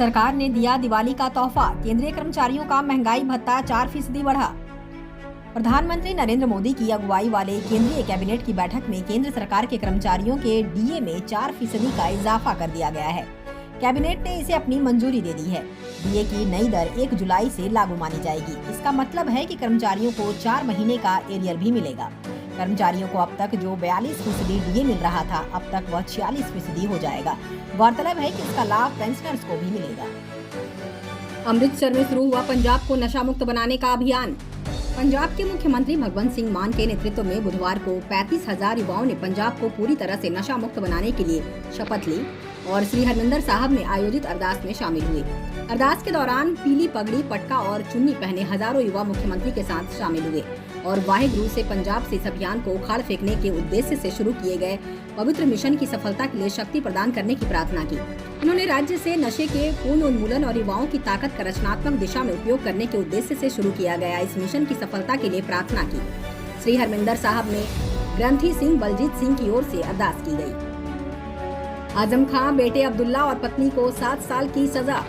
सरकार ने दिया दिवाली का तोहफा, केंद्रीय कर्मचारियों का महंगाई भत्ता 4% बढ़ा। प्रधानमंत्री नरेंद्र मोदी की अगुवाई वाले केंद्रीय कैबिनेट की बैठक में केंद्र सरकार के कर्मचारियों के डीए में 4% का इजाफा कर दिया गया है। कैबिनेट ने इसे अपनी मंजूरी दे दी है। डीए की नई दर 1 जुलाई से लागू मानी जाएगी। इसका मतलब है कि कर्मचारियों को 4 महीने का एरियर भी मिलेगा। कर्मचारियों को अब तक जो 42% डीए मिल रहा था, अब तक वह 46% हो जाएगा। गौरतलब है कि इसका लाभ पेंशनर्स को भी मिलेगा। अमृतसर में शुरू हुआ पंजाब को नशा मुक्त बनाने का अभियान। पंजाब के मुख्यमंत्री भगवंत सिंह मान के नेतृत्व में बुधवार को 35,000 युवाओं ने पंजाब को पूरी तरह से नशा मुक्त बनाने के लिए शपथ ली और श्री हरमिंदर साहब में आयोजित अरदास में शामिल हुए। अरदास के दौरान पीली पगड़ी, पटका और चुन्नी पहने हजारों युवा मुख्यमंत्री के साथ शामिल हुए और वाहिगुरु से पंजाब से इस अभियान को उखाड़ फेंकने के उद्देश्य से शुरू किए गए पवित्र मिशन की सफलता के लिए शक्ति प्रदान करने की प्रार्थना की। उन्होंने राज्य से नशे के पूर्ण उन्मूलन और युवाओं की ताकत का रचनात्मक दिशा में उपयोग करने के उद्देश्य से शुरू किया गया इस मिशन की सफलता के लिए प्रार्थना की। श्री हरमिंदर साहब में ग्रंथी सिंह बलजीत सिंह की ओर से अरदास की गयी। आजम खां, बेटे अब्दुल्ला और पत्नी को 7 साल की सजा।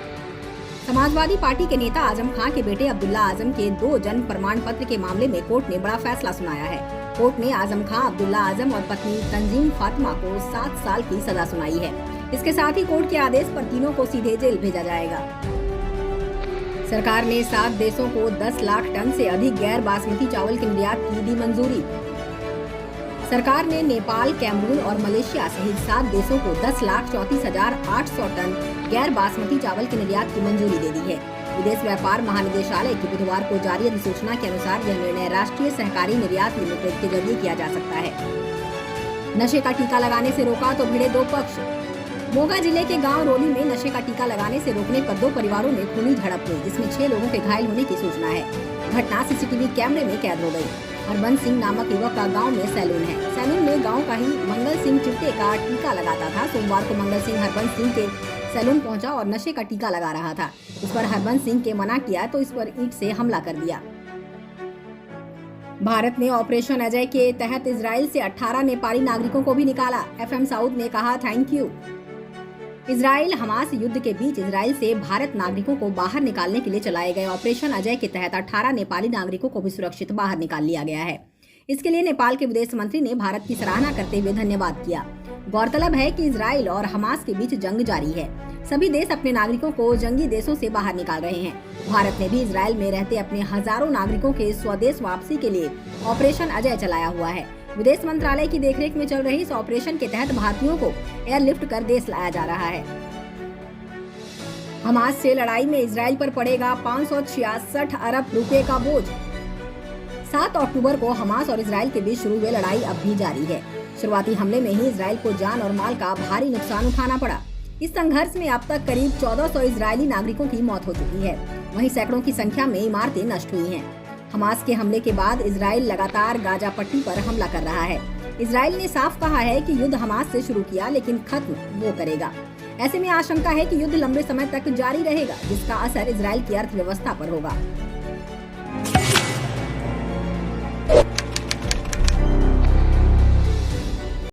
समाजवादी पार्टी के नेता आजम खां के बेटे अब्दुल्ला आजम के 2 जन्म प्रमाण पत्र के मामले में कोर्ट ने बड़ा फैसला सुनाया है। कोर्ट ने आजम खां, अब्दुल्ला आजम और पत्नी तंजीम फातिमा को 7 साल की सजा सुनाई है। इसके साथ ही कोर्ट के आदेश पर तीनों को सीधे जेल भेजा जाएगा। सरकार ने 7 देशों को 10 लाख टन से अधिक गैर बासमती चावल के निर्यात की दी मंजूरी। सरकार ने नेपाल, कैमरून और मलेशिया सहित 7 देशों को 10,34,800 टन गैर बासमती चावल के निर्यात की मंजूरी दे दी है। विदेश व्यापार महानिदेशालय की बुधवार को जारी अधिसूचना के अनुसार यह निर्णय राष्ट्रीय सहकारी निर्यात लिमिटेड के जरिए किया जा सकता है। नशे का टीका लगाने से रोका तो भिड़े 2 पक्ष। मोगा जिले के गांव रोली में नशे का टीका लगाने से रोकने पर 2 परिवारों में खूनी झड़प हुई, जिसमें 6 लोगों के घायल होने की सूचना है। घटना सीसीटीवी कैमरे में कैद हो गई। हरबंस सिंह नामक युवक का गांव में सैलून है। सैलून में गांव का ही मंगल सिंह चिट्टे का टीका लगाता था। सोमवार को मंगल सिंह हरबंस सिंह के सैलून पहुंचा और नशे का टीका लगा रहा था। इस पर हरबंस सिंह के मना किया तो इस पर ईंट से हमला कर दिया। भारत ने ऑपरेशन अजय के तहत इजराइल से 18 नेपाली नागरिकों को भी निकाला। एफएम साउथ ने कहा थैंक यू। इजराइल हमास युद्ध के बीच इजराइल से भारत नागरिकों को बाहर निकालने के लिए चलाए गए ऑपरेशन अजय के तहत 18 नेपाली नागरिकों को भी सुरक्षित बाहर निकाल लिया गया है। इसके लिए नेपाल के विदेश मंत्री ने भारत की सराहना करते हुए धन्यवाद किया। गौरतलब है कि इजराइल और हमास के बीच जंग जारी है। सभी देश अपने नागरिकों को जंगी देशों से बाहर निकाल रहे हैं। भारत ने भी इजराइल में रहते अपने हजारों नागरिकों के स्वदेश वापसी के लिए ऑपरेशन अजय चलाया हुआ है। विदेश मंत्रालय की देखरेख में चल रही इस ऑपरेशन के तहत भारतीयों को एयरलिफ्ट कर देश लाया जा रहा है। हमास से लड़ाई में इजराइल पर पड़ेगा 566 अरब रुपए का बोझ। 7 अक्टूबर को हमास और इजराइल के बीच शुरू हुई लड़ाई अब भी जारी है। शुरुआती हमले में ही इजराइल को जान और माल का भारी नुकसान उठाना पड़ा। इस संघर्ष में अब तक करीब 1400 इजरायली नागरिकों की मौत हो चुकी है। वहीं सैकड़ों की संख्या में इमारतें नष्ट हुई हैं। हमास के हमले के बाद इजराइल लगातार गाजा पट्टी पर हमला कर रहा है। इजराइल ने साफ कहा है कि युद्ध हमास से शुरू किया, लेकिन खत्म वो करेगा। ऐसे में आशंका है कि युद्ध लंबे समय तक जारी रहेगा, जिसका असर इजराइल की अर्थव्यवस्था पर होगा।